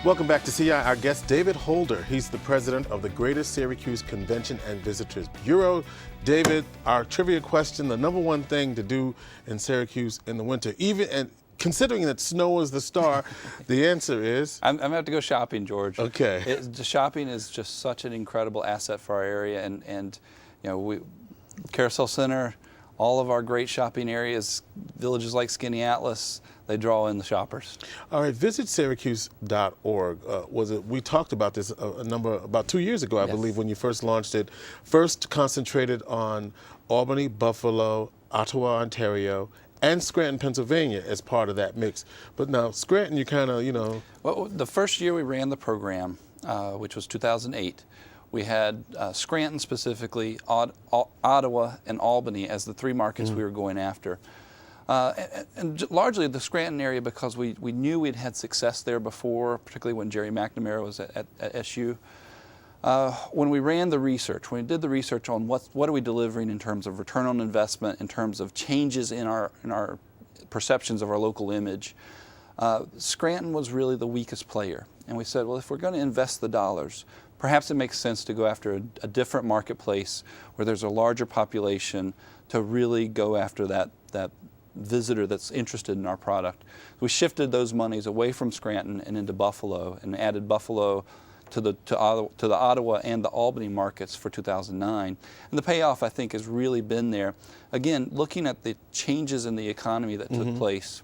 Welcome back to CI. Our guest, David Holder. He's the president of the Greater Syracuse Convention and Visitors Bureau. David, our trivia question, the number one thing to do in Syracuse in the winter, even and considering that snow is the star, the answer is? I'm going to have to go shopping, George. Okay. The shopping is just such an incredible asset for our area, and you know, Carousel Center, all of our great shopping areas, villages like Skinny Atlas, they draw in the shoppers. All right, visitsyracuse.org we talked about this about 2 years ago, I believe, when you first launched it. First concentrated on Albany, Buffalo, Ottawa, Ontario, and Scranton, Pennsylvania as part of that mix. But now Scranton, you kind of, Well, the first year we ran the program, which was 2008, we had Scranton specifically, Ottawa, and Albany as the three markets we were going after. And largely the Scranton area, because we knew we'd had success there before, particularly when Jerry McNamara was at SU. When we ran the research, when we did the research on what are we delivering in terms of return on investment, in terms of changes in our perceptions of our local image, Scranton was really the weakest player. And we said, well, if we're going to invest the dollars, perhaps it makes sense to go after a different marketplace where there's a larger population to really go after that visitor that's interested in our product. We shifted those monies away from Scranton and into Buffalo, and added Buffalo to the Ottawa and the Albany markets for 2009. And the payoff, I think, has really been there. Again, looking at the changes in the economy that took place,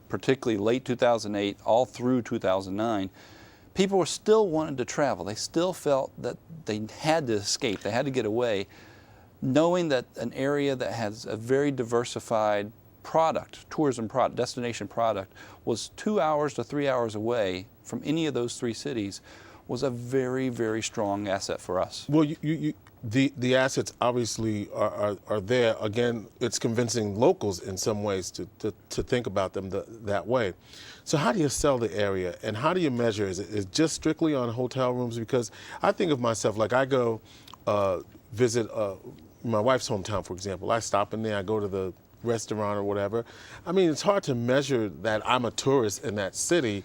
particularly late 2008, all through 2009, people were still wanting to travel. They still felt that they had to escape, they had to get away, knowing that an area that has a very diversified tourism product, destination product, was 2 hours to 3 hours away from any of those three cities, was a very, very strong asset for us. Well, the assets obviously are there. Again, it's convincing locals in some ways to think about them that way. So how do you sell the area, and how do you measure? Is it just strictly on hotel rooms? Because I think of myself, like I go visit my wife's hometown, for example. I stop in there, I go to the restaurant or whatever. I mean, it's hard to measure that I'm a tourist in that city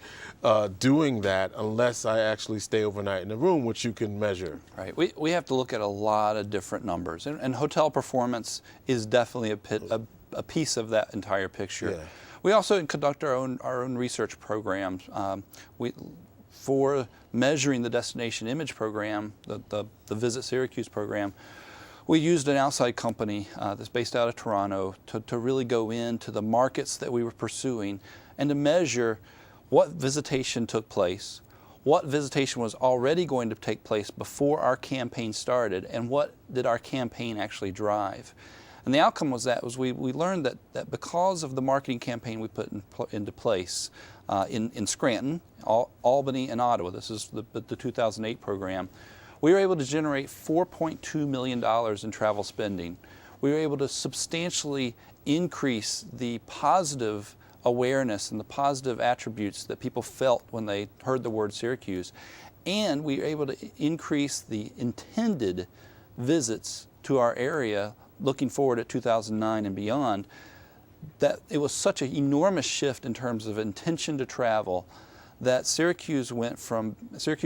doing that unless I actually stay overnight in a room, which you can measure. Right. We have to look at a lot of different numbers, and hotel performance is definitely a piece of that entire picture. Yeah. We also conduct our own research programs. For measuring the destination image program, the Visit Syracuse program, we used an outside company that's based out of Toronto to really go into the markets that we were pursuing and to measure what visitation took place, what visitation was already going to take place before our campaign started, and what did our campaign actually drive. And the outcome was we learned that because of the marketing campaign we put into place in Scranton, Albany, and Ottawa, this is the 2008 program, we were able to generate $4.2 million in travel spending. We were able to substantially increase the positive awareness and the positive attributes that people felt when they heard the word Syracuse. And we were able to increase the intended visits to our area looking forward at 2009 and beyond. That it was such an enormous shift in terms of intention to travel that Syracuse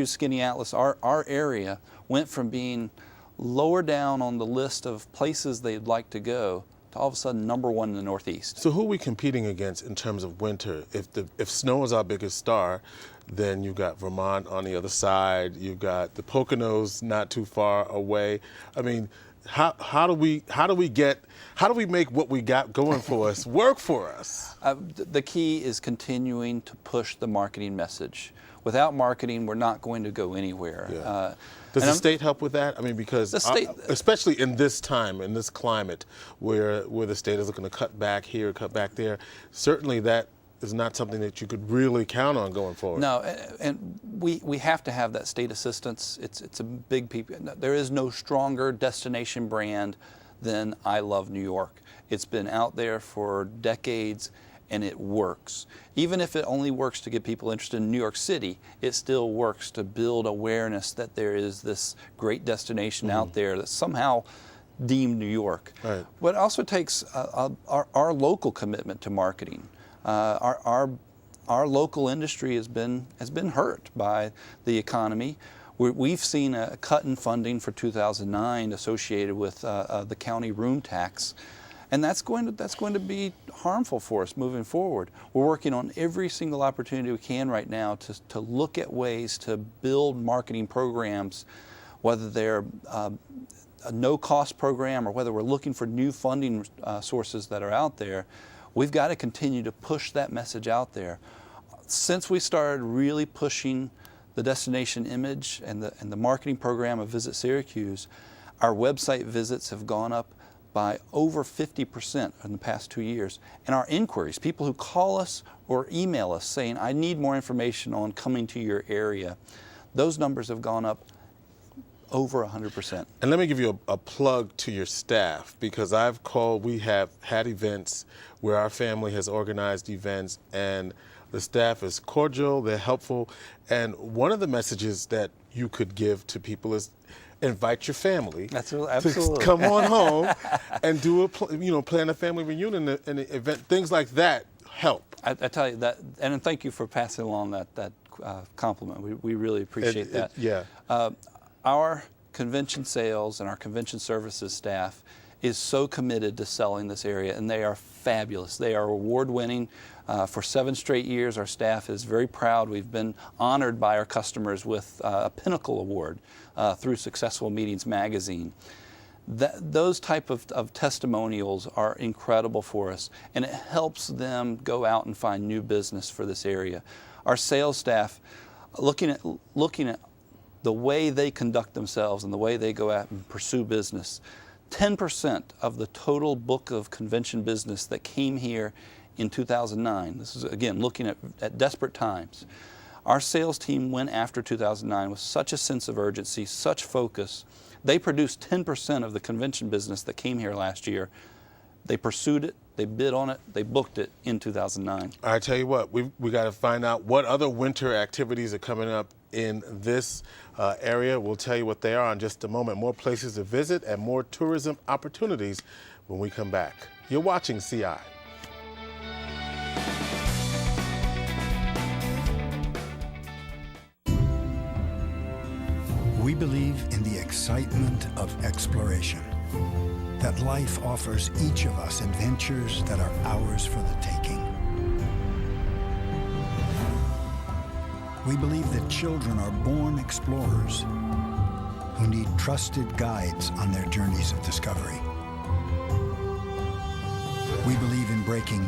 Skinny Atlas, our area, went from being lower down on the list of places they'd like to go to all of a sudden #1 in the Northeast. So who are we competing against in terms of winter? If snow is our biggest star, then you've got Vermont on the other side, you've got the Poconos not too far away. I mean, how do we make what we got going for us work for us? The key is continuing to push the marketing message. Without marketing, we're not going to go anywhere. Yeah. Does the state help with that? I mean, because especially in this time, in this climate, where the state is looking to cut back here, cut back there, certainly that is not something that you could really count on going forward. No, and we have to have that state assistance. It's a big piece. There is no stronger destination brand than I Love New York. It's been out there for decades, and it works. Even if it only works to get people interested in New York City, it still works to build awareness that there is this great destination out there that's somehow deemed New York. Right. But it also takes our local commitment to marketing. Our our local industry has been hurt by the economy. We've seen a cut in funding for 2009 associated with the county room tax, and that's going to be harmful for us moving forward. We're working on every single opportunity we can right now to look at ways to build marketing programs, whether they're a no-cost program or whether we're looking for new funding sources that are out there. We've got to continue to push that message out there. Since we started really pushing the destination image and the marketing program of Visit Syracuse, our website visits have gone up by over 50% in the past 2 years. And our inquiries, people who call us or email us saying, I need more information on coming to your area, those numbers have gone up over 100%. And let me give you a plug to your staff, because we have had events where our family has organized events, and the staff is cordial, they're helpful, and one of the messages that you could give to people is invite your family Absolutely. to come on home and do plan a family reunion and an event. Things like that help. I tell you that, and thank you for passing along that compliment. We really appreciate that. Yeah. Our convention sales and our convention services staff is so committed to selling this area, and they are fabulous. They are award-winning. For 7 straight years, our staff is very proud. We've been honored by our customers with a Pinnacle Award through Successful Meetings magazine. Those type of testimonials are incredible for us, and it helps them go out and find new business for this area. Our sales staff, looking at the way they conduct themselves and the way they go out and pursue business, 10% of the total book of convention business that came here in 2009, this is again looking at desperate times, our sales team went after 2009 with such a sense of urgency, such focus. They produced 10% of the convention business that came here last year. They pursued it, they bid on it, they booked it in 2009. I tell you what, we got to find out what other winter activities are coming up in this area. We'll tell you what they are in just a moment. More places to visit and more tourism opportunities when we come back. You're watching CI. We believe in the excitement of exploration, that life offers each of us adventures that are ours for the taking. We believe that children are born explorers who need trusted guides on their journeys of discovery. We believe in breaking